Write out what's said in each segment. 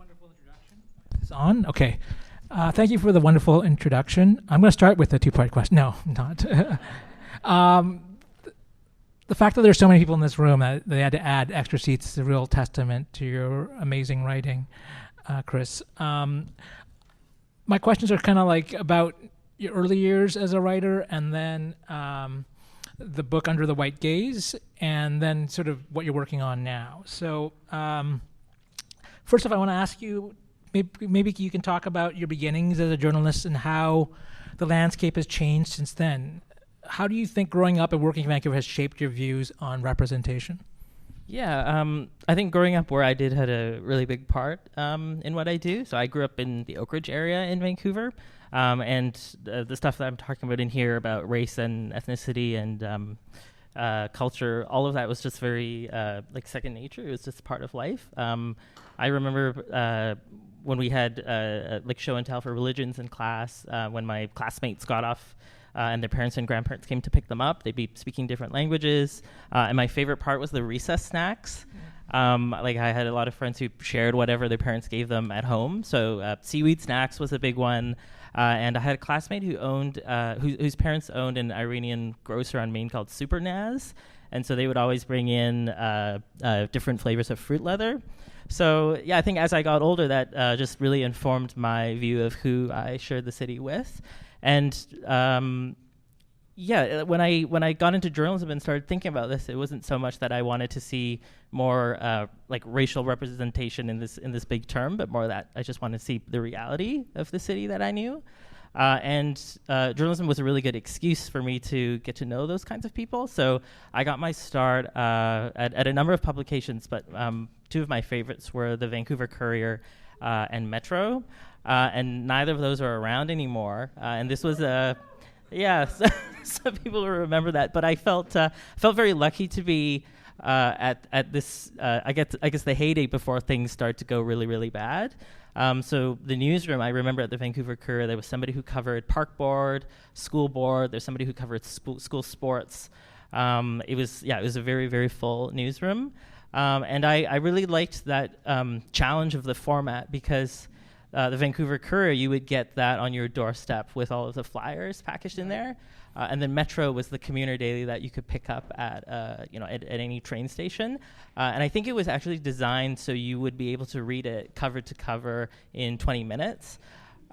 wonderful introduction. Is this on? Okay. Thank you for the wonderful introduction. I'm going to start with a two-part question. No, I'm not. The fact that there's so many people in this room that they had to add extra seats is a real testament to your amazing writing, Chris. My questions are kind of like about your early years as a writer, and then the book Under the White Gaze, and then sort of what you're working on now. So first off, I want to ask you, maybe you can talk about your beginnings as a journalist and how the landscape has changed since then. How do you think growing up and working in Vancouver has shaped your views on representation? Yeah, I think growing up where I did had a really big part in what I do. So I grew up in the Oak Ridge area in Vancouver, and the stuff that I'm talking about in here about race and ethnicity and culture, all of that was just very like second nature. It was just part of life. I remember when we had like show and tell for religions in class, when my classmates got off and their parents and grandparents came to pick them up. They'd be speaking different languages. And my favorite part was the recess snacks. Like I had a lot of friends who shared whatever their parents gave them at home. So seaweed snacks was a big one. And I had a classmate who owned, whose parents owned an Iranian grocer on Main called Super Naz. And so they would always bring in different flavors of fruit leather. So yeah, I think as I got older, that just really informed my view of who I shared the city with. And yeah, when I got into journalism and started thinking about this, it wasn't so much that I wanted to see more like racial representation in this big term, but more that I just wanted to see the reality of the city that I knew. And journalism was a really good excuse for me to get to know those kinds of people. So I got my start at a number of publications, but two of my favorites were the Vancouver Courier and Metro. And neither of those are around anymore. And this was yeah, some people will remember that. But I felt very lucky to be at this, I guess the heyday before things start to go really, really bad. So the newsroom, I remember at the Vancouver Courier, there was somebody who covered park board, school board. There's somebody who covered school sports. It was a very, very full newsroom. And I really liked that challenge of the format because the Vancouver Courier, you would get that on your doorstep with all of the flyers packaged in there. And then Metro was the commuter daily that you could pick up at any train station. And I think it was actually designed so you would be able to read it cover to cover in 20 minutes.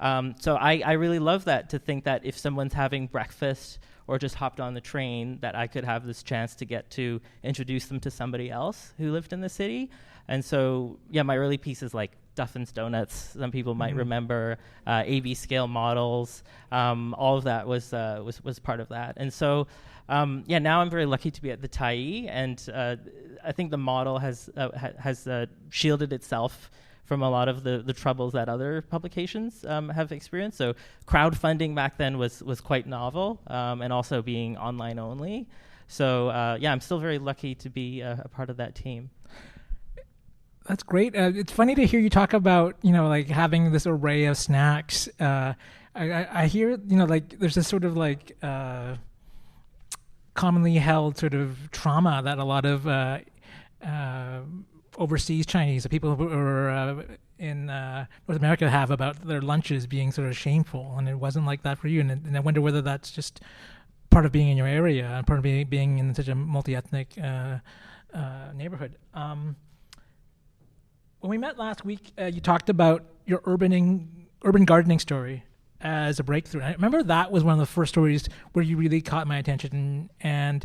So I really love that, to think that if someone's having breakfast or just hopped on the train, that I could have this chance to get to introduce them to somebody else who lived in the city. And so, yeah, my early pieces like Duffin's Donuts, some people might remember, AB scale models, all of that was part of that. And so, yeah, now I'm very lucky to be at the Tyee, and I think the model has shielded itself from a lot of the troubles that other publications have experienced. So crowdfunding back then was quite novel, and also being online only. So yeah, I'm still very lucky to be a part of that team. That's great. It's funny to hear you talk about, like having this array of snacks. I hear, like there's this sort of like commonly held sort of trauma that a lot of overseas Chinese, the people who are in North America, have about their lunches being sort of shameful, and it wasn't like that for you. And I wonder whether that's just part of being in your area and part of being in such a multi-ethnic neighborhood. When we met last week, you talked about your urban gardening story as a breakthrough. And I remember that was one of the first stories where you really caught my attention, and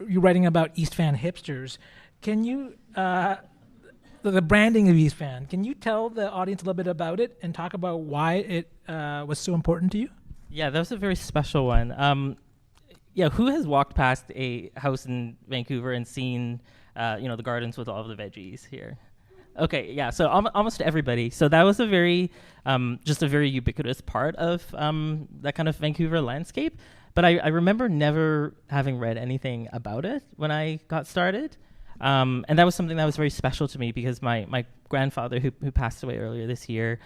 you're writing about East Van hipsters. Can you, the branding of East Van, can you tell the audience a little bit about it and talk about why it was so important to you? Yeah, that was a very special one. Yeah, who has walked past a house in Vancouver and seen, the gardens with all of the veggies here? Okay, yeah, so almost everybody. So that was a very ubiquitous part of that kind of Vancouver landscape. But I remember never having read anything about it when I got started. And that was something that was very special to me because my grandfather, who passed away earlier this year,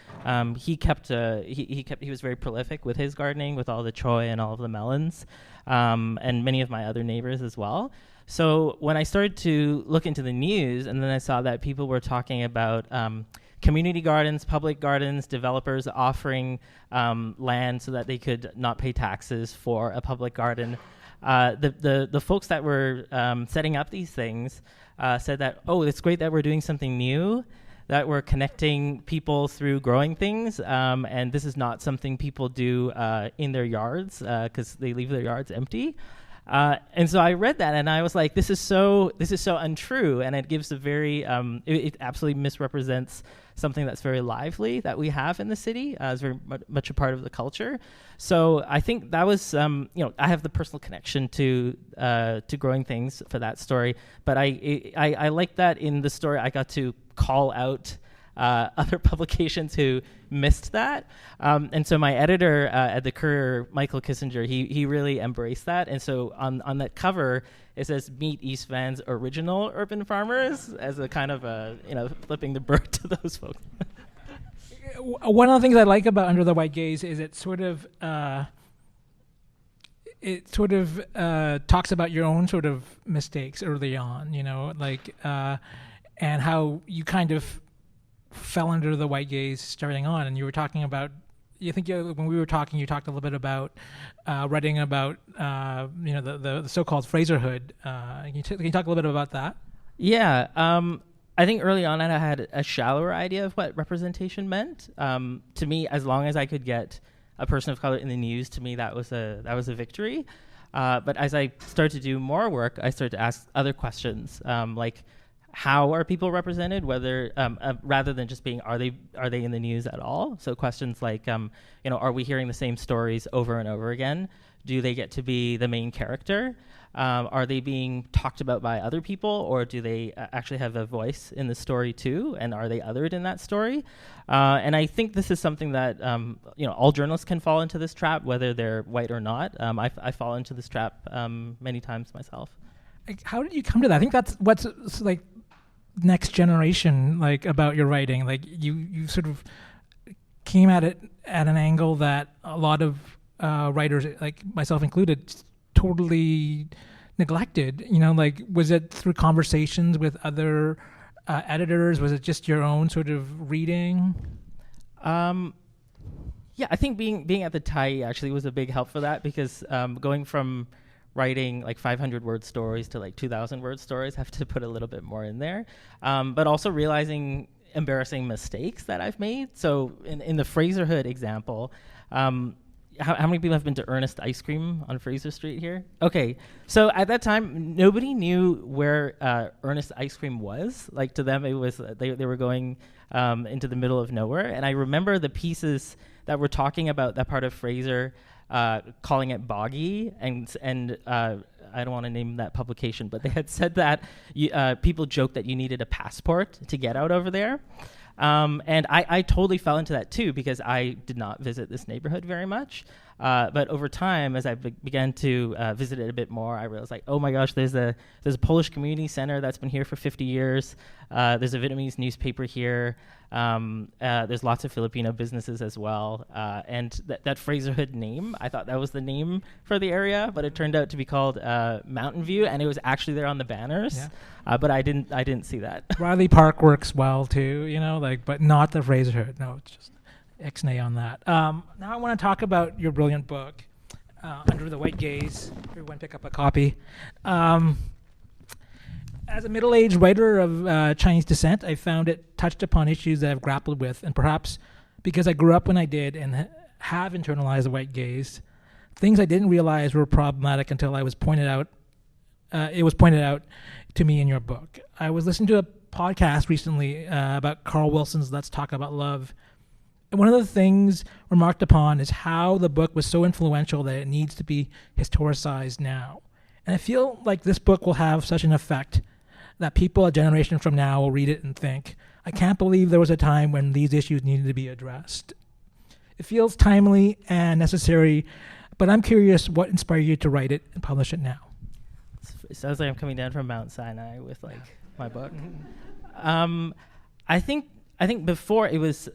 he was very prolific with his gardening, with all the choy and all of the melons, and many of my other neighbors as well. So when I started to look into the news, and then I saw that people were talking about community gardens, public gardens, developers offering land so that they could not pay taxes for a public garden. The folks that were setting up these things said that, oh, it's great that we're doing something new, that we're connecting people through growing things, and this is not something people do in their yards because they leave their yards empty. And so I read that and I was like, this is so untrue, and it gives a very it absolutely misrepresents something that's very lively that we have in the city. It's very much a part of the culture. So I think that was I have the personal connection to growing things for that story, but I like that in the story I got to call out other publications who missed that. And so my editor at the Courier, Michael Kissinger, he really embraced that. And so on that cover, it says "Meet East Van's original urban farmers" as a kind of flipping the bird to those folks. One of the things I like about Under the White Gaze is it sort of talks about your own sort of mistakes early on, and how you kind of fell under the white gaze starting on. And you were talking about, when we were talking, you talked a little bit about writing about the so-called Fraserhood. Can you talk a little bit about that? Yeah, I think early on I had a shallower idea of what representation meant. To me, as long as I could get a person of color in the news, to me that was a victory. But as I started to do more work, I started to ask other questions, like, how are people represented? Whether rather than just being, are they in the news at all? So questions like, are we hearing the same stories over and over again? Do they get to be the main character? Are they being talked about by other people, or do they actually have a voice in the story too? And are they othered in that story? And I think this is something that all journalists can fall into this trap, whether they're white or not. I fall into this trap many times myself. How did you come to that? I think that's what's like next generation about your writing. Like you sort of came at it at an angle that a lot of writers, like myself included, totally neglected. Was it through conversations with other editors? Was it just your own sort of reading? Yeah, I think being at the Tyee actually was a big help for that, because going from writing like 500 word stories to like 2,000 word stories, I have to put a little bit more in there. But also realizing embarrassing mistakes that I've made. So in the Fraserhood example, how many people have been to Ernest Ice Cream on Fraser Street here? Okay, so at that time, nobody knew where Ernest Ice Cream was. Like, to them, it was they were going into the middle of nowhere. And I remember the pieces that were talking about that part of Fraser, calling it boggy, and I don't want to name that publication, but they had said that people joked that you needed a passport to get out over there. And I totally fell into that too, because I did not visit this neighborhood very much. But over time, as I began to visit it a bit more, I realized, like, oh my gosh, there's a Polish community center that's been here for 50 years. There's a Vietnamese newspaper here. There's lots of Filipino businesses as well. And that Fraserhood name, I thought that was the name for the area, but it turned out to be called Mountain View, and it was actually there on the banners. Yeah. But I didn't see that. Riley Park works well too, but not the Fraserhood. No, it's just ixnay on that. Now I want to talk about your brilliant book, Under the White Gaze. Everyone pick up a copy. As a middle-aged writer of Chinese descent, I found it touched upon issues that I've grappled with, and perhaps because I grew up when I did and have internalized the white gaze, things I didn't realize were problematic until I was pointed out. It was pointed out to me in your book. I was listening to a podcast recently about Carl Wilson's Let's Talk About Love. And one of the things remarked upon is how the book was so influential that it needs to be historicized now. And I feel like this book will have such an effect that people a generation from now will read it and think, I can't believe there was a time when these issues needed to be addressed. It feels timely and necessary, but I'm curious what inspired you to write it and publish it now. It sounds like I'm coming down from Mount Sinai with my book. I think before it was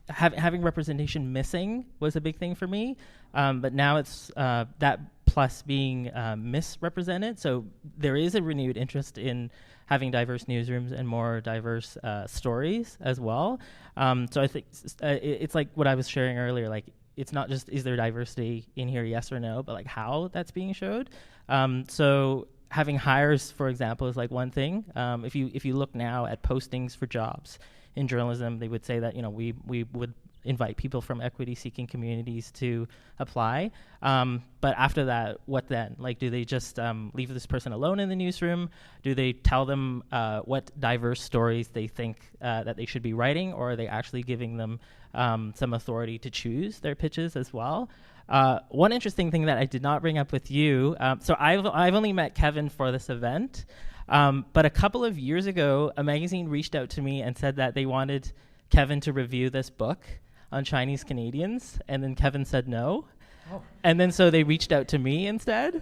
having representation missing was a big thing for me, but now it's that plus being misrepresented. So there is a renewed interest in having diverse newsrooms and more diverse stories as well. So I think it's like what I was sharing earlier, like it's not just is there diversity in here, yes or no, but like how that's being showed. So having hires, for example, is like one thing. If you look now at postings for jobs in journalism, they would say that, we would invite people from equity-seeking communities to apply. But after that, what then? Like, do they just leave this person alone in the newsroom? Do they tell them what diverse stories they think that they should be writing, or are they actually giving them some authority to choose their pitches as well? One interesting thing that I did not bring up with you, so I've only met Kevin for this event, but a couple of years ago, a magazine reached out to me and said that they wanted Kevin to review this book on Chinese Canadians, and then Kevin said no. Oh. And then so they reached out to me instead.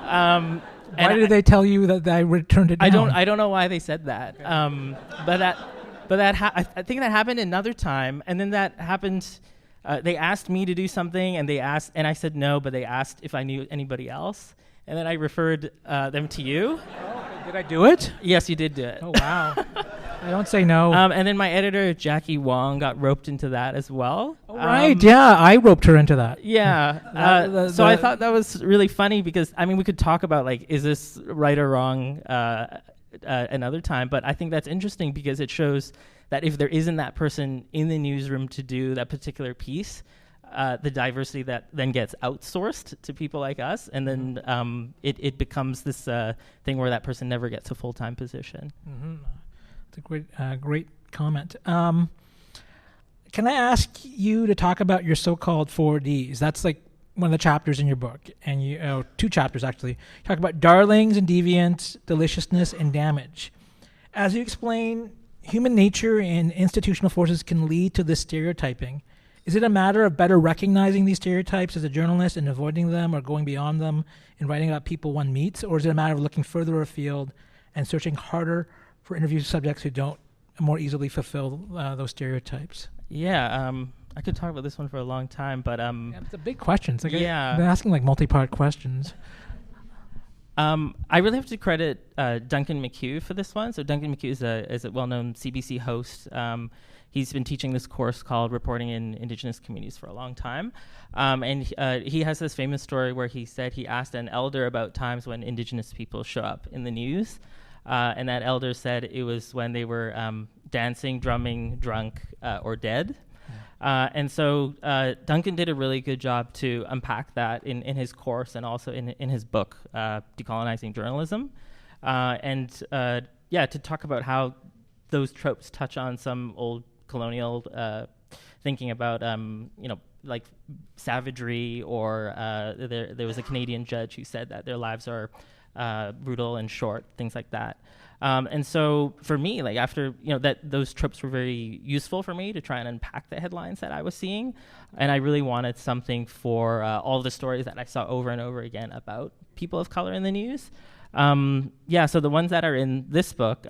Why did they tell you that I returned it down? I don't know why they said that. But I think that happened another time, and then that happened. They asked me to do something, and I said no, but they asked if I knew anybody else, and then I referred them to you. Oh, did I do it? Yes, you did do it. Oh wow. I don't say no. And then my editor, Jackie Wong, got roped into that as well. Oh, right, yeah, I roped her into that. Yeah. So I thought that was really funny because, we could talk about, like, is this right or wrong another time, but I think that's interesting because it shows that if there isn't that person in the newsroom to do that particular piece, the diversity that then gets outsourced to people like us, and then it becomes this thing where that person never gets a full-time position. Mm-hmm. It's a great comment. Can I ask you to talk about your so-called 4Ds? That's like one of the chapters in your book, and you two chapters actually. You talk about darlings and deviants, deliciousness and damage. As you explain, human nature and institutional forces can lead to this stereotyping. Is it a matter of better recognizing these stereotypes as a journalist and avoiding them or going beyond them in writing about people one meets, or is it a matter of looking further afield and searching harder for interview subjects who don't more easily fulfill those stereotypes? Yeah, I could talk about this one for a long time, but it's a big question. It's like I've been asking like multi-part questions. I really have to credit Duncan McHugh for this one. So Duncan McHugh is a well-known CBC host. He's been teaching this course called Reporting in Indigenous Communities for a long time. And he has this famous story where he said he asked an elder about times when Indigenous people show up in the news. And that elder said it was when they were dancing, drumming, drunk, or dead. And so Duncan did a really good job to unpack that in his course and also in his book, Decolonizing Journalism. To talk about how those tropes touch on some old colonial thinking about, like savagery, or there was a Canadian judge who said that their lives are brutal and short, things like that. And so for me, like after, that those tropes were very useful for me to try and unpack the headlines that I was seeing. And I really wanted something for all the stories that I saw over and over again about people of color in the news. So the ones that are in this book,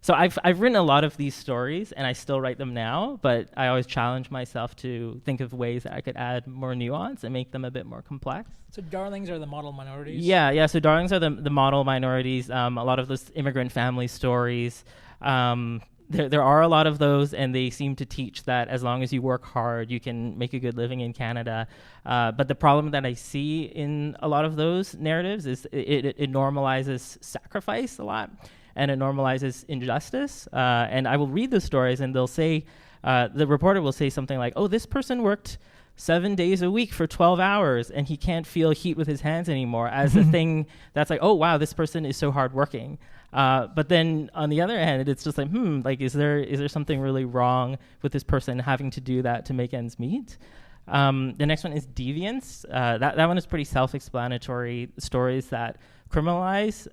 so I've written a lot of these stories and I still write them now, but I always challenge myself to think of ways that I could add more nuance and make them a bit more complex. So darlings are the model minorities? Yeah. So darlings are the model minorities. A lot of those immigrant family stories. There are a lot of those, and they seem to teach that as long as you work hard, you can make a good living in Canada. But the problem that I see in a lot of those narratives is it normalizes sacrifice a lot, and it normalizes injustice. And I will read the stories, and they'll say, the reporter will say something like, "Oh, this person worked 7 days a week for 12 hours and he can't feel heat with his hands anymore," as a thing that's like, oh wow, this person is so hardworking. But then on the other hand, it's just like, is there something really wrong with this person having to do that to make ends meet? The next one is deviance. That one is pretty self-explanatory. Stories that criminalize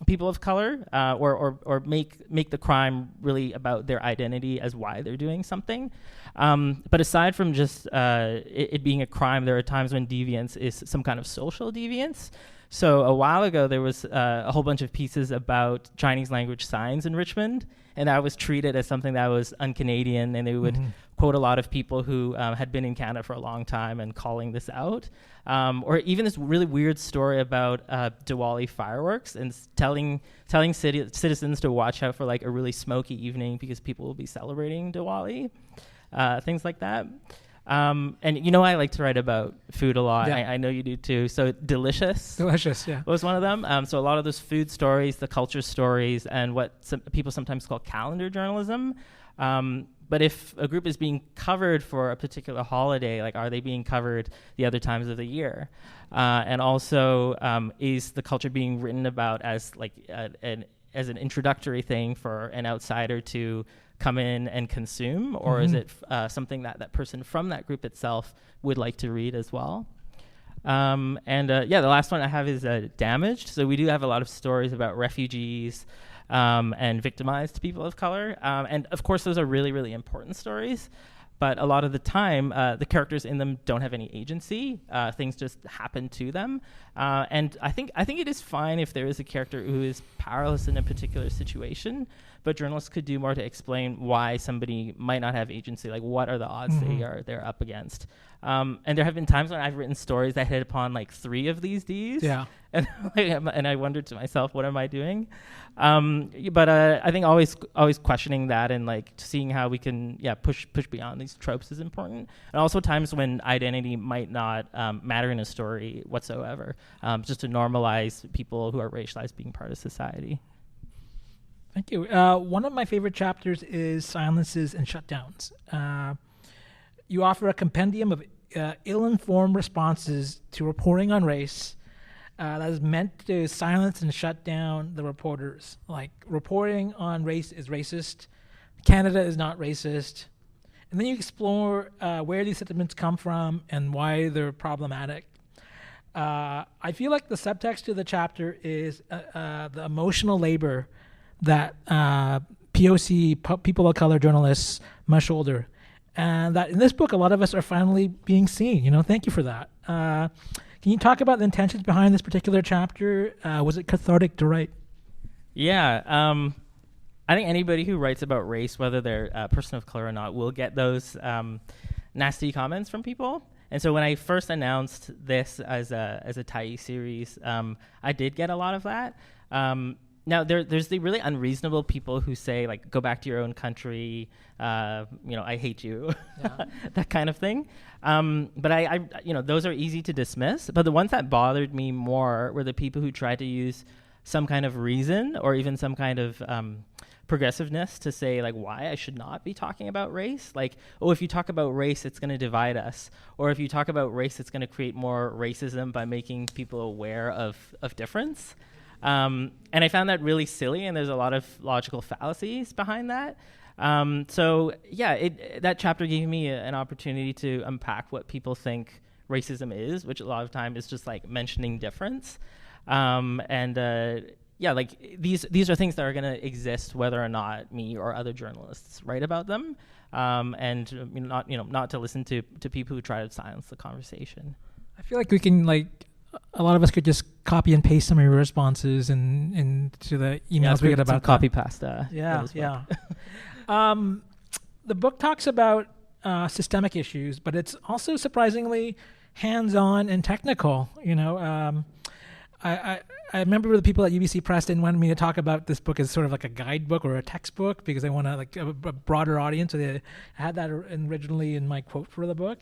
people of color, or make the crime really about their identity as why they're doing something. But aside from just it being a crime, there are times when deviance is some kind of social deviance. So a while ago, there was a whole bunch of pieces about Chinese language signs in Richmond, and that was treated as something that was un-Canadian, and they would quote a lot of people who had been in Canada for a long time and calling this out. Or even this really weird story about Diwali fireworks and telling citizens to watch out for like a really smoky evening because people will be celebrating Diwali, things like that. And I like to write about food a lot. Yeah. I know you do too. So Delicious Yeah. was one of them. So a lot of those food stories, the culture stories, and what some people sometimes call calendar journalism. But if a group is being covered for a particular holiday, like are they being covered the other times of the year? And also, is the culture being written about as like as an introductory thing for an outsider to come in and consume, or is it something that person from that group itself would like to read as well? The last one I have is Damaged. So we do have a lot of stories about refugees and victimized people of color. And of course, those are really, really important stories. But a lot of the time, the characters in them don't have any agency. Things just happen to them. And I think it is fine if there is a character who is powerless in a particular situation, but journalists could do more to explain why somebody might not have agency, like what are the odds they're up against. And there have been times when I've written stories that hit upon like 3 of these Ds. Yeah. And I wondered to myself, what am I doing? But I think always questioning that and like seeing how we can push beyond these tropes is important. And also times when identity might not matter in a story whatsoever, just to normalize people who are racialized being part of society. Thank you. One of my favorite chapters is Silences and Shutdowns. You offer a compendium of ill-informed responses to reporting on race that is meant to silence and shut down the reporters. Like, reporting on race is racist. Canada is not racist. And then you explore where these sentiments come from and why they're problematic. I feel like the subtext to the chapter is the emotional labor that POC, people of color journalists, must shoulder. And that in this book, a lot of us are finally being seen. Thank you for that. Can you talk about the intentions behind this particular chapter? Was it cathartic to write? Yeah. I think anybody who writes about race, whether they're a person of color or not, will get those nasty comments from people. And so when I first announced this as a Tyee series, I did get a lot of that. Now, there's the really unreasonable people who say, like, go back to your own country, I hate you, that kind of thing. But I those are easy to dismiss. But the ones that bothered me more were the people who tried to use some kind of reason or even some kind of progressiveness to say, like, why I should not be talking about race. Like, if you talk about race, it's going to divide us. Or if you talk about race, it's going to create more racism by making people aware of difference. And I found that really silly, and there's a lot of logical fallacies behind that. That chapter gave me an opportunity to unpack what people think racism is, which a lot of time is just like mentioning difference. These are things that are going to exist whether or not me or other journalists write about them, not to listen to people who try to silence the conversation. I feel like we can a lot of us could just copy and paste some of your responses into the emails we get about copy pasta. The book talks about systemic issues, but it's also surprisingly hands-on and technical. I remember the people at UBC Press didn't want me to talk about this book as sort of like a guidebook or a textbook because they want a broader audience. So they had that originally in my quote for the book.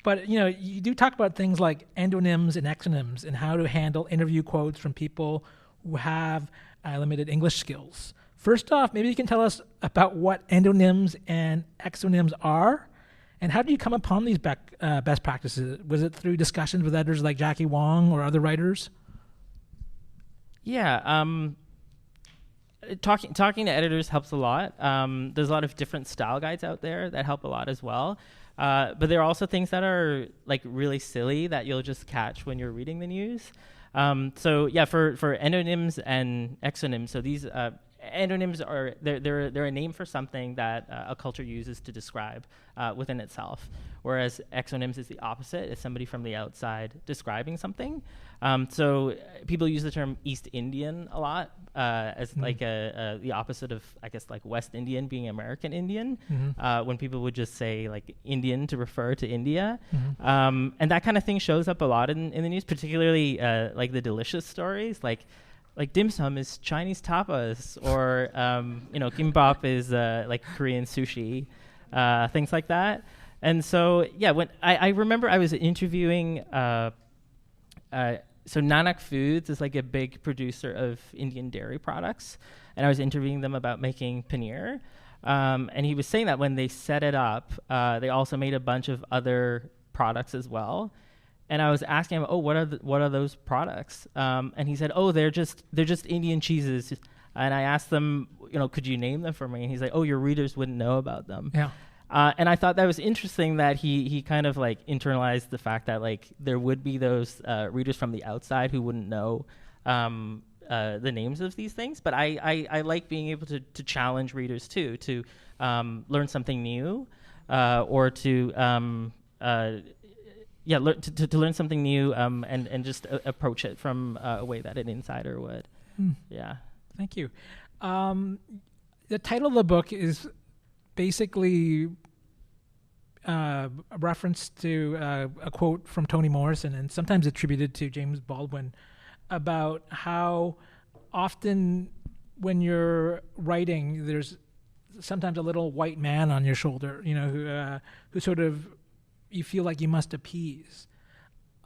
But, you do talk about things like endonyms and exonyms and how to handle interview quotes from people who have limited English skills. First off, maybe you can tell us about what endonyms and exonyms are, and how do you come upon these best practices? Was it through discussions with editors like Jackie Wong or other writers? Yeah, talking to editors helps a lot. There's a lot of different style guides out there that help a lot as well. But there are also things that are really silly that you'll just catch when you're reading the news. For endonyms and exonyms, so these endonyms are they're a name for something that a culture uses to describe within itself, whereas exonyms is the opposite. It's somebody from the outside describing something. So people use the term East Indian a lot as like the opposite of, I guess, like West Indian being American Indian, when people would just say like Indian to refer to India. And that kind of thing shows up a lot in the news, particularly like the delicious stories, like dim sum is Chinese tapas, or kimbap is like Korean sushi, things like that. And so when I remember I was interviewing so Nanak Foods is like a big producer of Indian dairy products, and I was interviewing them about making paneer. And he was saying that when they set it up, they also made a bunch of other products as well. And I was asking him, what are those products? And he said, they're just Indian cheeses. And I asked them, could you name them for me? And he's like, your readers wouldn't know about them. Yeah. And I thought that was interesting that he kind of like internalized the fact that like there would be those readers from the outside who wouldn't know the names of these things. But I like being able to challenge readers too, to learn something new, or to learn something new, and just approach it from a way that an insider would. Yeah. Thank you. The title of the book is basically a reference to a quote from Toni Morrison, and sometimes attributed to James Baldwin, about how often when you're writing, there's sometimes a little white man on your shoulder, who sort of you feel like you must appease.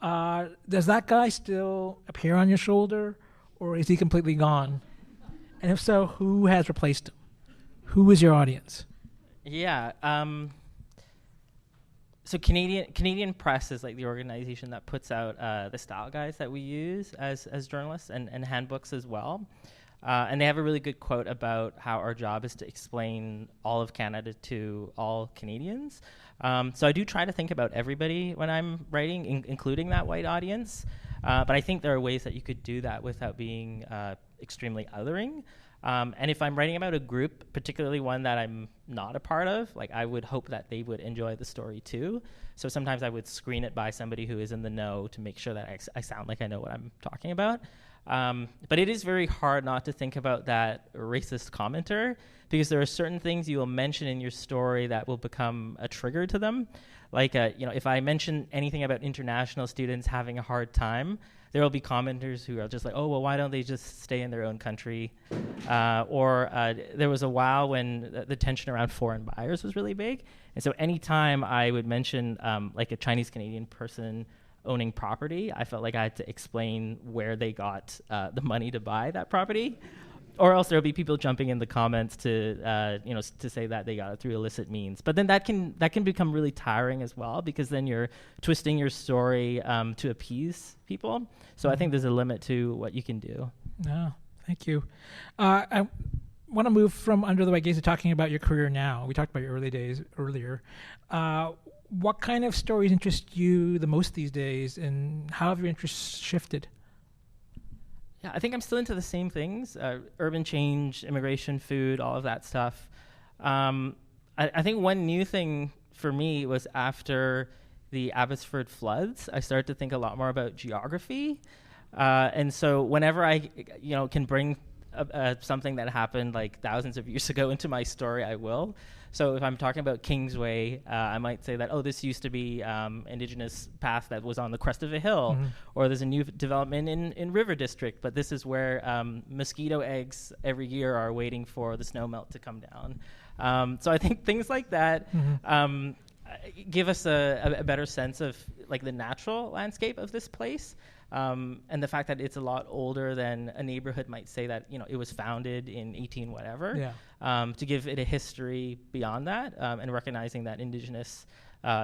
Does that guy still appear on your shoulder, or is he completely gone? And if so, who has replaced him? Who is your audience? Yeah. So Canadian Press is like the organization that puts out the style guides that we use as journalists, and handbooks as well. And they have a really good quote about how our job is to explain all of Canada to all Canadians. So I do try to think about everybody when I'm writing, including that white audience. But I think there are ways that you could do that without being extremely othering. And if I'm writing about a group, particularly one that I'm not a part of, like I would hope that they would enjoy the story too. So sometimes I would screen it by somebody who is in the know to make sure that I sound like I know what I'm talking about. But it is very hard not to think about that racist commenter, because there are certain things you will mention in your story that will become a trigger to them. Like, if I mention anything about international students having a hard time, there will be commenters who are just like, why don't they just stay in their own country? Or there was a while when the tension around foreign buyers was really big. And so anytime I would mention like a Chinese Canadian person owning property, I felt like I had to explain where they got the money to buy that property. Or else there'll be people jumping in the comments to to say that they got it through illicit means. But then that can become really tiring as well, because then you're twisting your story to appease people. So I think there's a limit to what you can do. No, thank you. I want to move from Under the White Gaze to talking about your career now. We talked about your early days earlier. What kind of stories interest you the most these days, and how have your interests shifted? Yeah, I think I'm still into the same things, urban change, immigration, food, all of that stuff. I think one new thing for me was after the Abbotsford floods, I started to think a lot more about geography. And so whenever I can bring something that happened like thousands of years ago into my story, I will. So if I'm talking about Kingsway, I might say that, this used to be indigenous path that was on the crest of a hill, or there's a new development in River District, but this is where mosquito eggs every year are waiting for the snow melt to come down. So I think things like that give us a better sense of like the natural landscape of this place. And the fact that it's a lot older than a neighborhood might say that, it was founded in 18 whatever, to give it a history beyond that, and recognizing that indigenous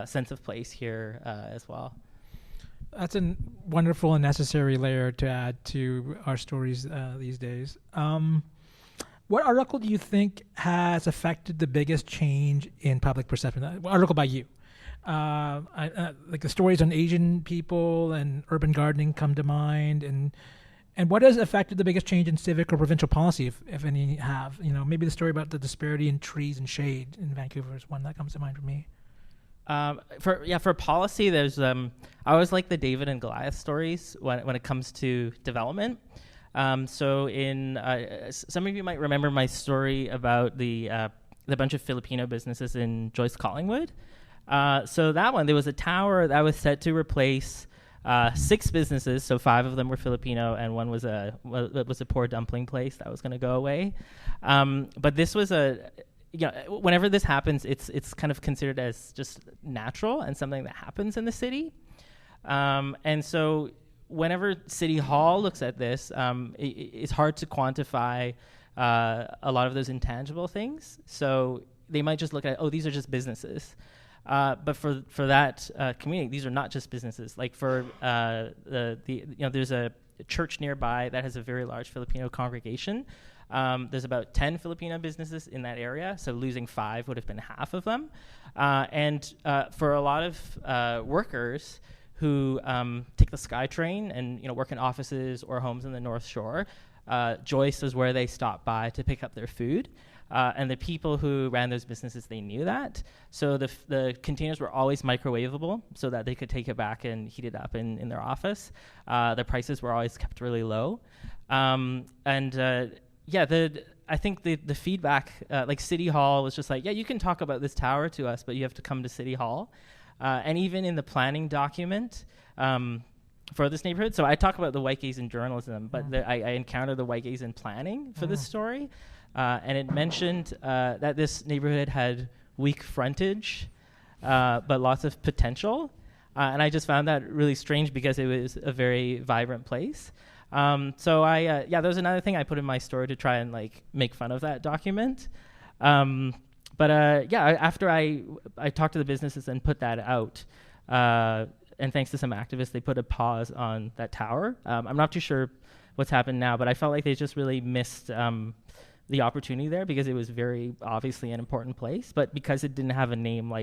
sense of place here as well. That's a wonderful and necessary layer to add to our stories these days. What article do you think has affected the biggest change in public perception? What article by you? Like the stories on Asian people and urban gardening come to mind, and And what has affected the biggest change in civic or provincial policy, if any have? Maybe the story about the disparity in trees and shade in Vancouver is one that comes to mind for me. For policy, there's I always like the David and Goliath stories when it comes to development. So some of you might remember my story about the bunch of Filipino businesses in Joyce Collingwood. So that one, there was a tower that was set to replace 6 businesses. So 5 of them were Filipino, and one was a poor dumpling place that was going to go away. But this was whenever this happens, it's kind of considered as just natural and something that happens in the city. And so whenever City Hall looks at this, it's hard to quantify a lot of those intangible things. So they might just look at, these are just businesses. But for that community, these are not just businesses. Like for there's a church nearby that has a very large Filipino congregation. There's about 10 Filipino businesses in that area, so losing 5 would have been half of them. And for a lot of workers who take the SkyTrain and work in offices or homes in the North Shore, Joyce is where they stop by to pick up their food. And the people who ran those businesses, they knew that. So the containers were always microwavable so that they could take it back and heat it up in their office. The prices were always kept really low. I think the feedback, like City Hall was just like, you can talk about this tower to us, but you have to come to City Hall. And even in the planning document for this neighborhood, so I talk about the white gaze in journalism, but I encountered the white gaze in planning for this story. And it mentioned that this neighborhood had weak frontage, but lots of potential. And I just found that really strange because it was a very vibrant place. So there was another thing I put in my story to try and make fun of that document. After I talked to the businesses and put that out, and thanks to some activists, they put a pause on that tower. I'm not too sure what's happened now, but I felt like they just really missed the opportunity there because it was very obviously an important place, but because it didn't have a name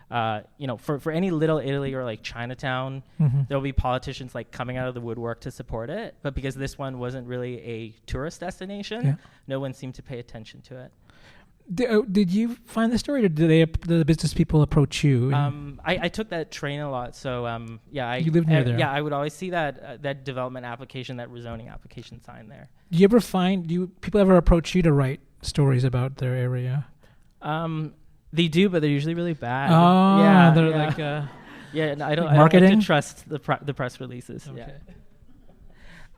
for any Little Italy or like Chinatown, there'll be politicians coming out of the woodwork to support it. But because this one wasn't really a tourist destination, no one seemed to pay attention to it. Did you find the story, or did the business people approach you? I took that train a lot, so you lived near there. Yeah, I would always see that development application, that rezoning application sign there. Do you ever people ever approach you to write stories about their area? They do, but they're usually really bad. Oh, yeah, they're I don't marketing? I don't like to trust the press releases. Okay.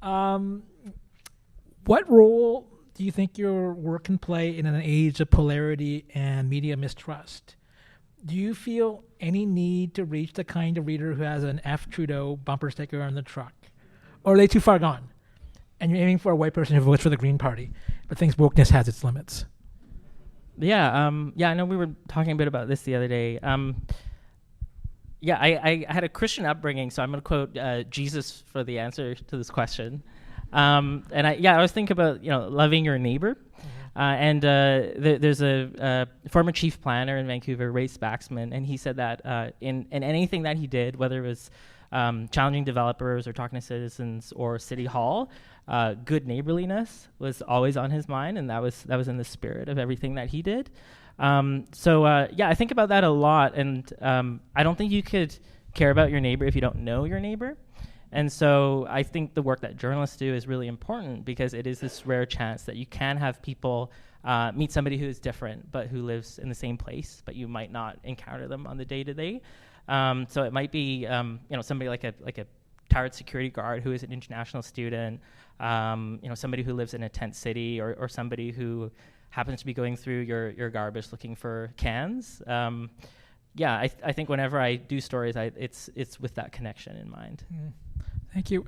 Yeah. What role do you think your work can play in an age of polarity and media mistrust? Do you feel any need to reach the kind of reader who has an F. Trudeau bumper sticker on the truck? Or are they too far gone? And you're aiming for a white person who votes for the Green Party, but thinks wokeness has its limits. I know we were talking a bit about this the other day. I had a Christian upbringing, so I'm going to quote Jesus for the answer to this question. I was thinking about loving your neighbor, there's a former chief planner in Vancouver, Ray Spaxman, and he said that in anything that he did, whether it was challenging developers or talking to citizens or City Hall, good neighborliness was always on his mind, and that was in the spirit of everything that he did. I think about that a lot, and I don't think you could care about your neighbor if you don't know your neighbor. And so I think the work that journalists do is really important because it is this rare chance that you can have people meet somebody who is different but who lives in the same place, but you might not encounter them on the day-to-day. So it might be somebody like a retired security guard who is an international student, somebody who lives in a tent city, or somebody who happens to be going through your garbage looking for cans. I think whenever I do stories, it's with that connection in mind. Thank you.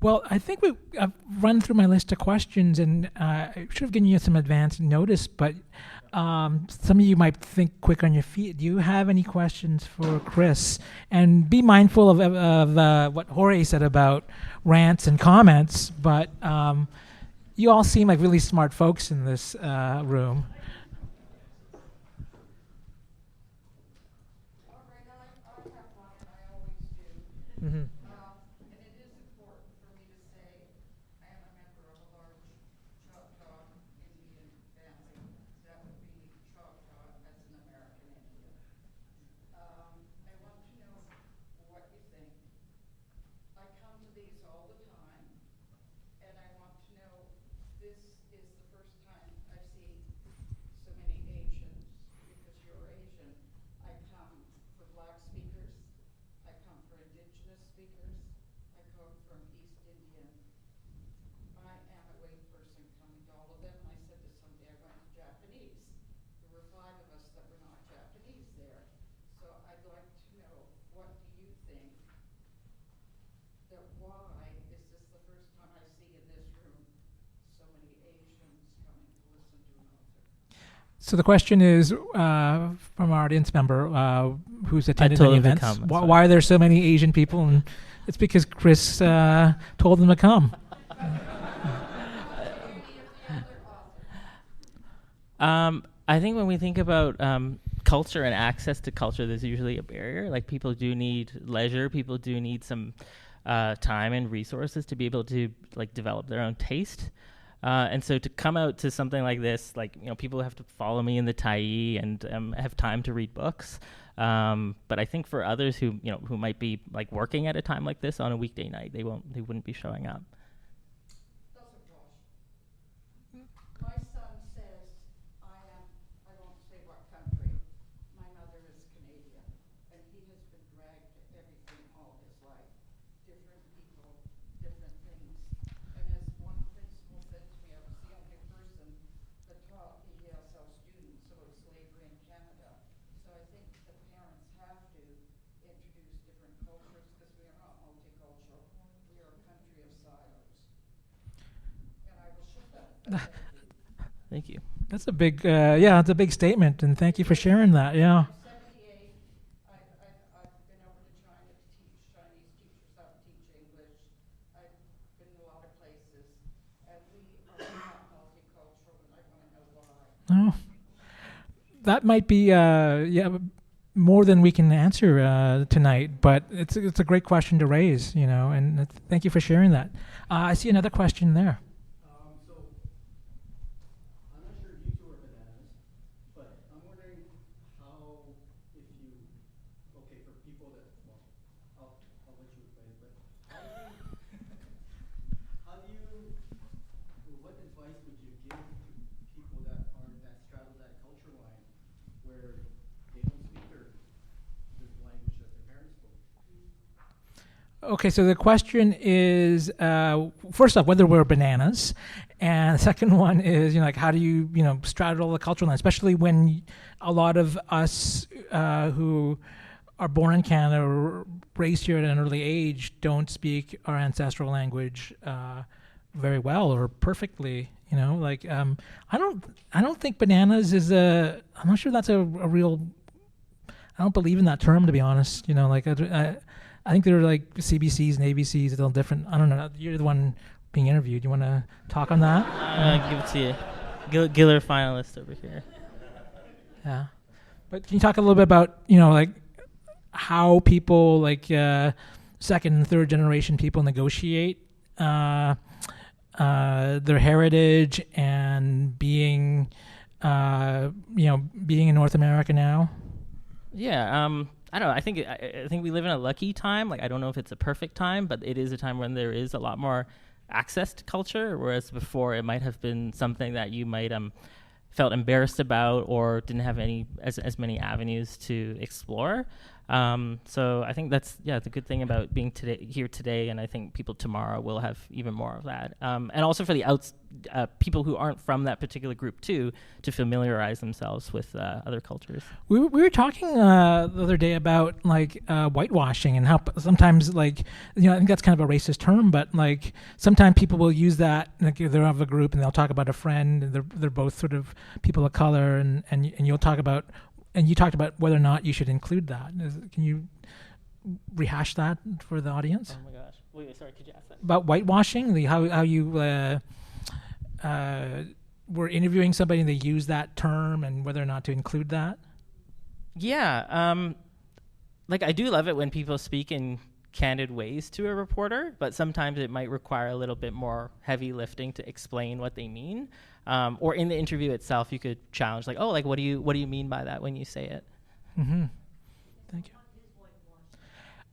Well, I think I've run through my list of questions, and I should have given you some advance notice, but some of you might think quick on your feet. Do you have any questions for Chris? And be mindful of what Jorge said about rants and comments, but you all seem like really smart folks in this room. Mm-hmm. And it is important for me to say these all the time, and I want to know, this is the first time I've seen so many Asians, because you're Asian. I come for Black speakers, I come for Indigenous speakers, I come from East Indian. I am a white person coming to all of them, and I said to somebody, I went to Japanese. There were 5 of us that were not Japanese there. So I'd like to know, what do you think, that why is this the first time I see in this room so many Asians coming to listen to an author? So the question is from our audience member who's attended told many him to events. come, Why are there so many Asian people? And it's because Chris told them to come. I think when we think about culture and access to culture, there's usually a barrier. Like, people do need leisure, people do need some time and resources to be able to like develop their own taste. And so to come out to something like this, like, you know, people have to follow me in the Tyee and have time to read books. But I think for others who, you know, who might be like working at a time like this on a weekday night, they wouldn't be showing up. My son says, I won't say what country, my mother is Canadian, and he has been dragged to everything all his life. Different people, different things. And as one principal said to me, I was the only person that taught ESL students about slavery in Canada. So I think the parents have to introduce different cultures, because we are not multicultural. We are a country of silos. And I will shut up. Thank you. That's a big, it's a big statement, and thank you for sharing that. Yeah. I'm 78. I've been over to China to teach Chinese teachers how to teach English. I've been in a lot of places, and we are not multicultural, and I want to know why. Oh, that might be more than we can answer tonight, but it's a great question to raise, you know, and thank you for sharing that. I see another question there. Okay, so the question is, first off, whether we're bananas, and the second one is, you know, like, how do you, you know, straddle the cultural line, especially when a lot of us who are born in Canada or raised here at an early age don't speak our ancestral language very well or perfectly. You know, like, I don't think bananas is I'm not sure that's a real. I don't believe in that term, to be honest. You know, like I think they're like CBCs and ABCs, a little different. I don't know. You're the one being interviewed. You want to talk on that? Give it to you. Giller finalist over here. Yeah. But can you talk a little bit about, you know, like how people, like second and third generation people negotiate their heritage and being, being in North America now? Yeah. I don't know. I think we live in a lucky time. Like, I don't know if it's a perfect time, but it is a time when there is a lot more access to culture, whereas before it might have been something that you might felt embarrassed about or didn't have as many avenues to explore. So I think that's the good thing about being here today, and I think people tomorrow will have even more of that. And also for the people who aren't from that particular group too, to familiarize themselves with other cultures. We were talking the other day about like whitewashing and how sometimes, like, you know, I think that's kind of a racist term, but like sometimes people will use that, like they're of a group and they'll talk about a friend, and they're both sort of people of color, and you'll talk about. And you talked about whether or not you should include that. Can you rehash that for the audience? Oh my gosh! Wait, sorry. Could you ask that? About whitewashing, how you were interviewing somebody and they used that term, and whether or not to include that. Yeah, like I do love it when people speak in candid ways to a reporter, but sometimes it might require a little bit more heavy lifting to explain what they mean. Or in the interview itself, you could challenge, like, oh, like, what do you mean by that when you say it? Mm-hmm. Thank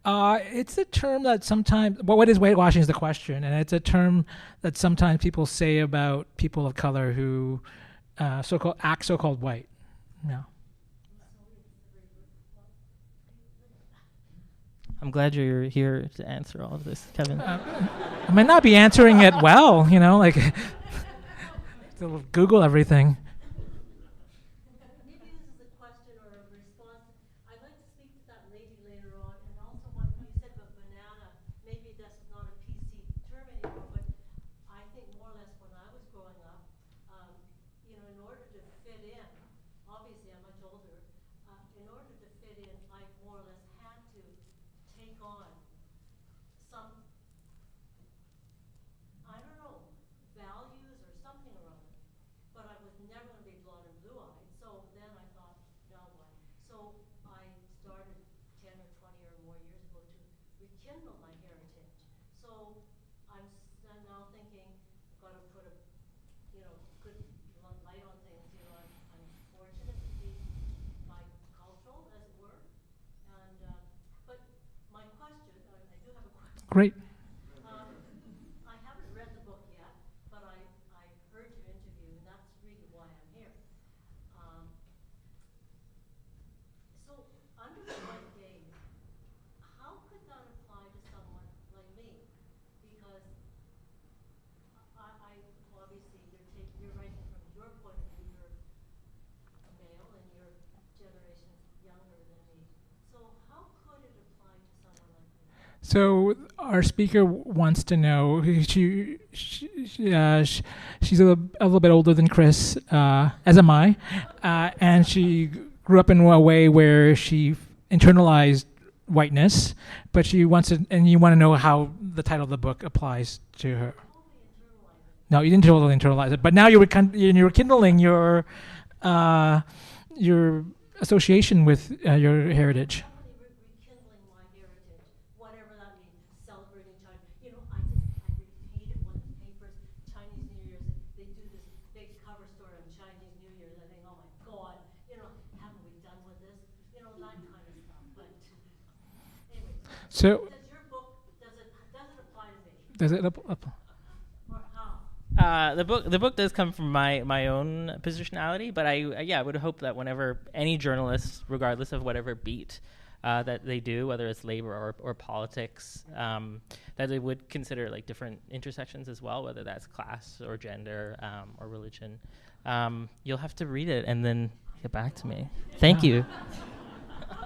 It's a term that sometimes, what is whitewashing is the question, and it's a term that sometimes people say about people of color who so-called white. Yeah. I'm glad you're here to answer all of this, Kevin. I might not be answering it well, like Google everything. Maybe this is a question or a response. I'd like to speak to that lady later on, and also what you said about banana. Maybe that's not a PC term anymore, but I think more or less when I was growing up, in order to fit in, obviously I'm much older, in order to fit in, I more or less had to take on some, I don't know, values or something or other. But I was never going to be blonde and blue-eyed. So then I thought, now what? So I started 10 or 20 or more years ago to rekindle my heritage. So I'm now thinking, I've got to put a, good light on things. I'm fortunate to be bicultural, as it were. And but my question, I do have a question. Great. I haven't read the book yet, but I heard your interview, and that's really why I'm here. So under the white gaze, how could that apply to someone like me? Because I obviously you're writing from your point of view. You're a male, and your generation's younger than me. So how could it apply to someone like me? So our speaker wants to know. She's a little bit older than Chris, as am I, and she grew up in a way where she internalized whiteness. But she wants to, and you want to know how the title of the book applies to her. No, you didn't totally internalize it, but now you're rekindling your association with your heritage. Rekindling my heritage, whatever that means, celebrating China. I really hate it when the papers, Chinese New Year's, they do this big cover story on Chinese New Year's. I think, oh my God, haven't we done with this? That kind of stuff. But anyway, So does your book, does it apply to me? does it Or how? The book does come from my own positionality, but I would hope that whenever any journalist, regardless of whatever beat that they do, whether it's labor or politics, that they would consider like different intersections as well, whether that's class or gender or religion. You'll have to read it and then get back to me. Thank you.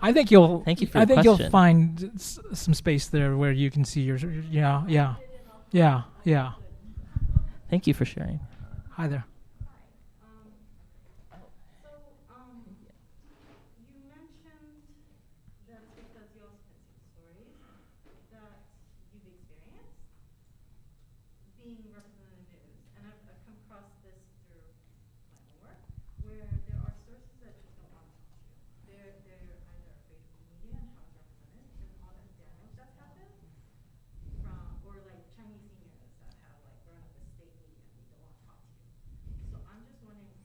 I think you'll. Thank you for I your think question. you'll find some space there where you can see your. Yeah. Thank you for sharing. Hi there. You mentioned that because you also can see the stories that you've experienced being represented in the news, and I've come across this through my own work, where there are sources that just don't want to talk to you. They're either afraid of the media and how it's represented, and all that damage that's happened from, or like Chinese seniors that have like grown up with state media and they don't want to talk to you. So I'm just wondering,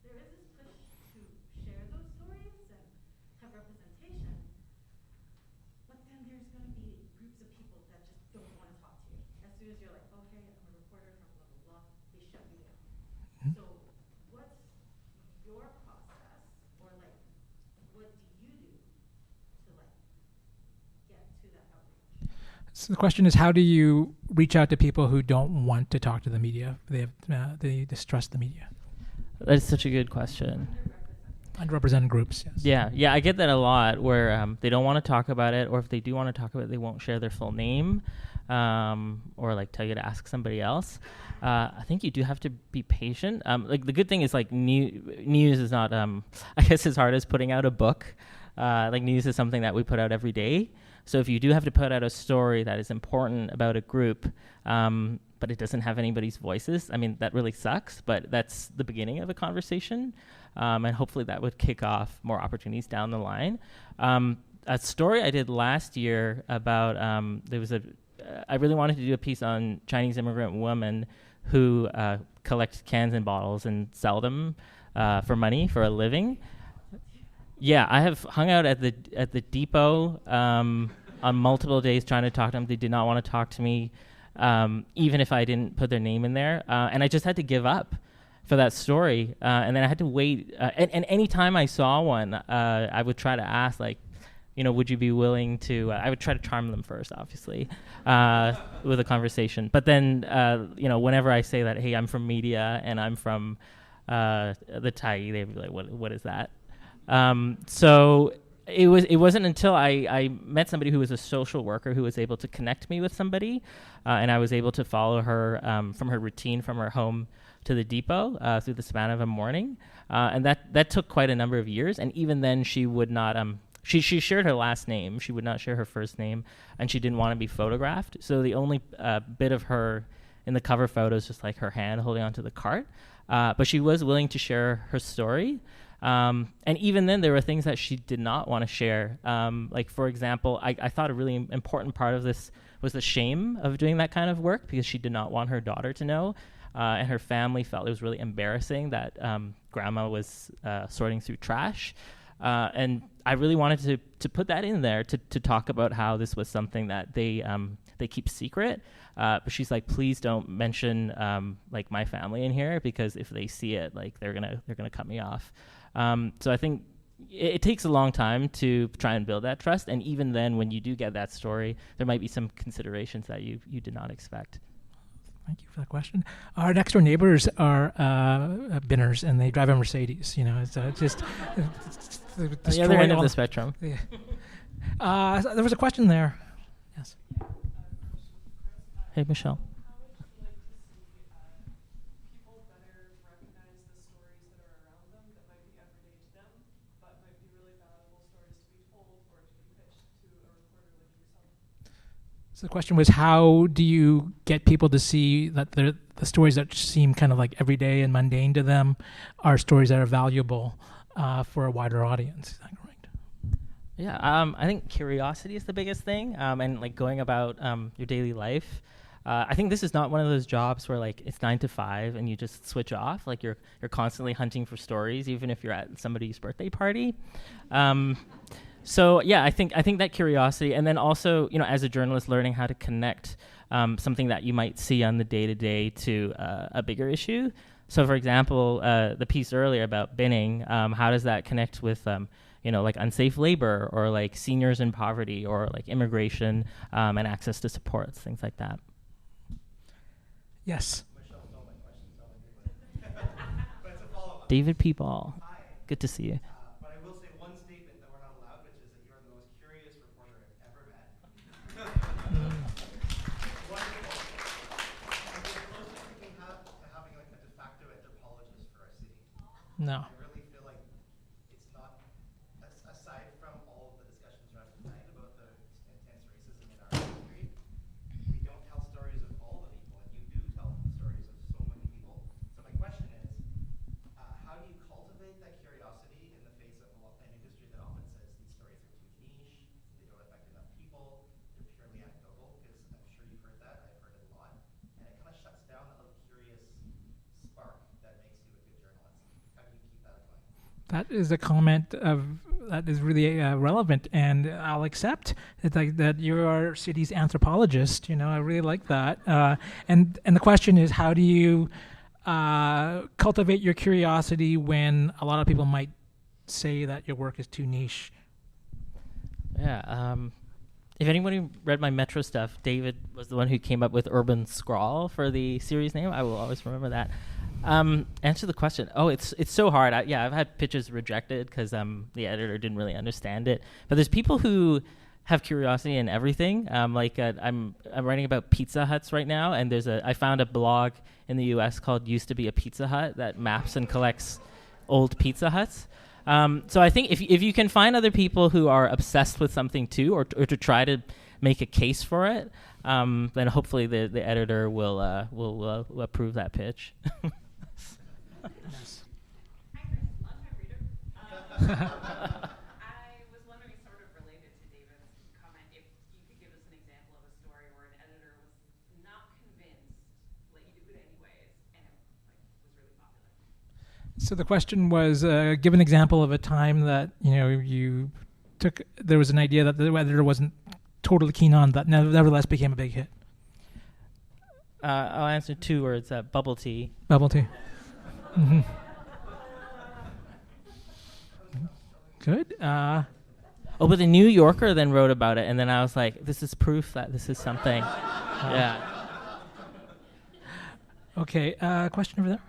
there is this push to share those stories and have representation, but then there's going to be groups of people that just don't want to talk to you. As soon as you're like, oh hey, I'm a reporter from blah blah blah, they shut you down. So what's your process, or like what do you do to like get to that outreach? So the question is, how do you reach out to people who don't want to talk to the media? They distrust the media. That's such a good question. Underrepresented groups. Yes. Yeah, I get that a lot, where they don't want to talk about it, or if they do want to talk about it, they won't share their full name, or like tell you to ask somebody else. I think you do have to be patient. Like the good thing is like news is not, I guess, as hard as putting out a book. Like news is something that we put out every day. So if you do have to put out a story that is important about a group, but it doesn't have anybody's voices, I mean, that really sucks, but that's the beginning of a conversation. And hopefully that would kick off more opportunities down the line. A story I did last year about, I really wanted to do a piece on Chinese immigrant women who collect cans and bottles and sell them for money for a living. Yeah, I have hung out at the depot on multiple days trying to talk to them. They did not want to talk to me, even if I didn't put their name in there. And I just had to give up for that story. And then I had to wait. And any time I saw one, I would try to ask, like, would you be willing to? I would try to charm them first, obviously, with a conversation. But then, whenever I say that, hey, I'm from media and I'm from the Tyee, they'd be like, what is that? So it wasn't until I met somebody who was a social worker who was able to connect me with somebody, and I was able to follow her from her routine from her home to the depot through the span of a morning, and that took quite a number of years. And even then, she would not. She shared her last name. She would not share her first name, and she didn't want to be photographed. So the only bit of her in the cover photo is just like her hand holding onto the cart. But she was willing to share her story. And even then, there were things that she did not want to share. Like, for example, I thought a really important part of this was the shame of doing that kind of work, because she did not want her daughter to know. And her family felt it was really embarrassing that grandma was sorting through trash. And I really wanted to put that in there to talk about how this was something that they keep secret. But she's like, please don't mention like my family in here, because if they see it, like they're gonna cut me off. So I think it takes a long time to try and build that trust. And even then, when you do get that story, there might be some considerations that you did not expect. Thank you for that question. Our next door neighbors are binners, and they drive a Mercedes. It's just the other end of the spectrum. Yeah. There was a question there. Yes. Hey, Michelle. How would you like to see people better recognize the stories that are around them that might be everyday to them, but might be really valuable stories to be told or to be pitched to a reporter like yourself? So the question was, how do you get people to see that the stories that seem kind of like everyday and mundane to them are stories that are valuable for a wider audience? Is that correct? Yeah, I think curiosity is the biggest thing, and like going about your daily life. I think this is not one of those jobs where like it's 9 to 5 and you just switch off. Like you're constantly hunting for stories, even if you're at somebody's birthday party. So yeah, I think that curiosity, and then also, as a journalist, learning how to connect something that you might see on the day-to-day to a bigger issue. So for example, the piece earlier about binning, how does that connect with like unsafe labor, or like seniors in poverty, or like immigration and access to supports, things like that. Yes. Michelle stole my question, so but it's a follow-up. David P. Ball, Hi. good to see you. But I will say one statement that we're not allowed, which is that you are the most curious reporter I've ever met. Wonderful. And the closest we can have to having like a de facto anthropologist for our city. No. I really feel like it's not, aside from all of the discussions around tonight about the intense racism in our industry, we don't tell stories of all the people, and you do tell stories of so many people. So my question is, how do you cultivate that curiosity in the face of an industry that often says these stories are too niche, they don't affect enough people, they're purely anecdotal? Because I'm sure you've heard that, I've heard it a lot, and it kind of shuts down that little curious spark that makes you a good journalist. How do you keep that going? That is a comment that is really relevant, and I'll accept it, like, that you're our city's anthropologist. I really like that. And the question is, how do you cultivate your curiosity when a lot of people might say that your work is too niche? Yeah. If anybody read my Metro stuff, David was the one who came up with Urban Scrawl for the series name. I will always remember that. Answer the question. Oh, it's so hard. I've had pitches rejected because the editor didn't really understand it. But there's people who have curiosity in everything. I'm writing about Pizza Huts right now, and I found a blog in the U.S. called Used to Be a Pizza Hut that maps and collects old Pizza Huts. So I think if you can find other people who are obsessed with something too, or to try to make a case for it, then hopefully the editor will approve that pitch. Yes. Hi, Chris. Long-time reader. I was wondering, sort of related to David's comment, if you could give us an example of a story where an editor was not convinced, let you do it anyways, and it was really popular. So So the question was, give an example of a time that you took. There was an idea that the editor wasn't totally keen on, that nevertheless became a big hit. I'll answer 2 words. Bubble tea. Bubble tea. Mm-hmm. Good. But the New Yorker then wrote about it, and then I was like, this is proof that this is something. Yeah. Okay. Question over there.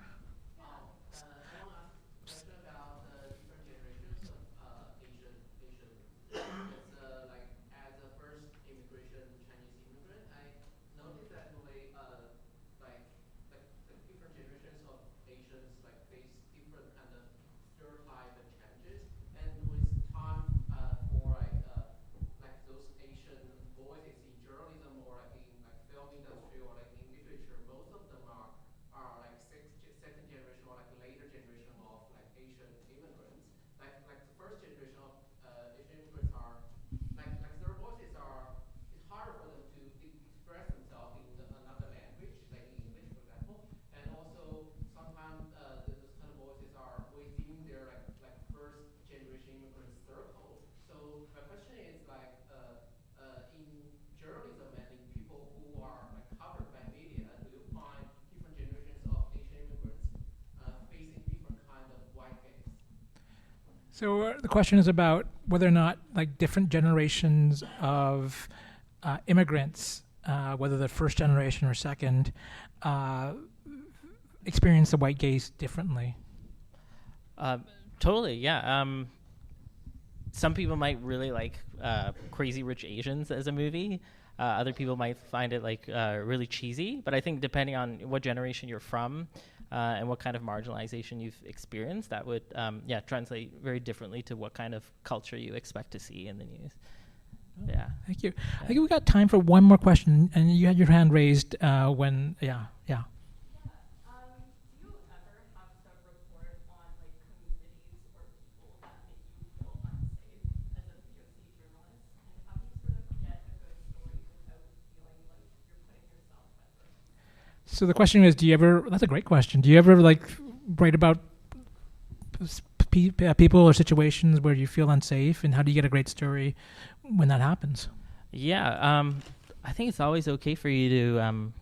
So the question is about whether or not different generations of immigrants, whether they're first generation or second, experience the white gaze differently. Totally, yeah. Some people might really like Crazy Rich Asians as a movie. Other people might find it really cheesy. But I think depending on what generation you're from and what kind of marginalization you've experienced, that would translate very differently to what kind of culture you expect to see in the news. Oh, yeah. Thank you. I think we got time for one more question, and you had your hand raised when. Do you ever have to report on communities or people that make you feel unsafe as a POC journalist? And how do you sort of get a good story without feeling like you're putting yourself at risk? So the question is, that's a great question. Do you ever write about people or situations where you feel unsafe, and how do you get a great story when that happens? Yeah, I think it's always okay for you to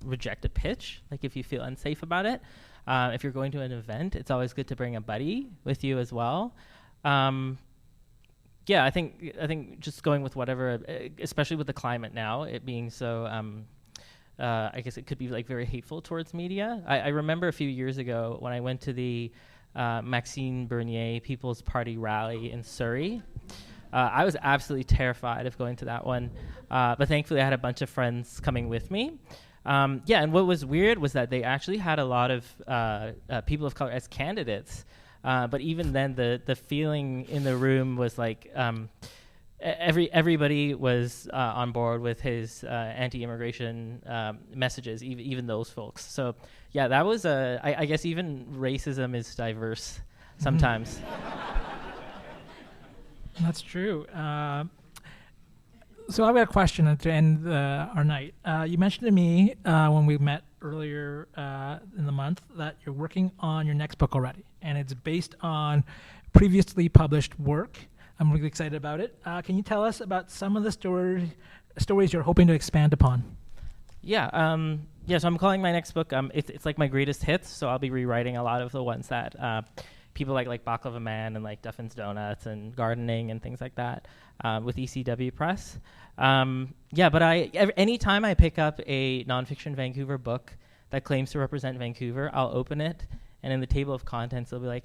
reject a pitch, if you feel unsafe about it. If you're going to an event, it's always good to bring a buddy with you as well. I think just going with whatever, especially with the climate now, it being so, I guess it could be very hateful towards media. I remember a few years ago when I went to the Maxime Bernier People's Party rally in Surrey. I was absolutely terrified of going to that one, but thankfully I had a bunch of friends coming with me. And what was weird was that they actually had a lot of people of color as candidates, but even then the feeling in the room was everybody was on board with his anti-immigration messages, even those folks. So yeah, that was I guess even racism is diverse sometimes. That's true. So I've got a question to end our night. You mentioned to me when we met earlier in the month that you're working on your next book already, and it's based on previously published work. I'm really excited about it. Can you tell us about some of the stories you're hoping to expand upon? Yeah, so I'm calling my next book, it's like my greatest hits, so I'll be rewriting a lot of the ones that people like Baklava Man and Duffins Donuts and gardening and things like that with ECW Press. But anytime I pick up a nonfiction Vancouver book that claims to represent Vancouver, I'll open it, and in the table of contents, it'll be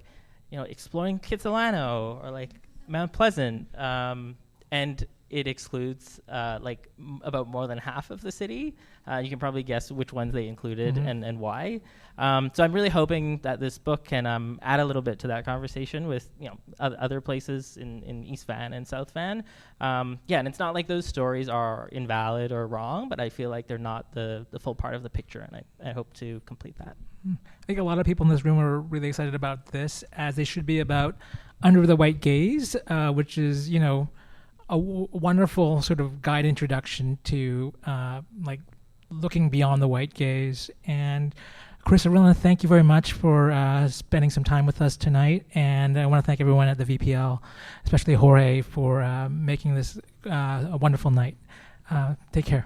exploring Kitsilano or Mount Pleasant, and it excludes about more than half of the city. You can probably guess which ones they included and why. So I'm really hoping that this book can add a little bit to that conversation with other places in East Van and South Van. And it's not like those stories are invalid or wrong, but I feel like they're not the full part of the picture, and I hope to complete that. I think a lot of people in this room are really excited about this, as they should be about Under the White Gaze, which is, a wonderful sort of guide introduction to looking beyond the white gaze. And Chris, I really want to thank you very much for spending some time with us tonight. And I want to thank everyone at the VPL, especially Jorge, for making this a wonderful night. Take care.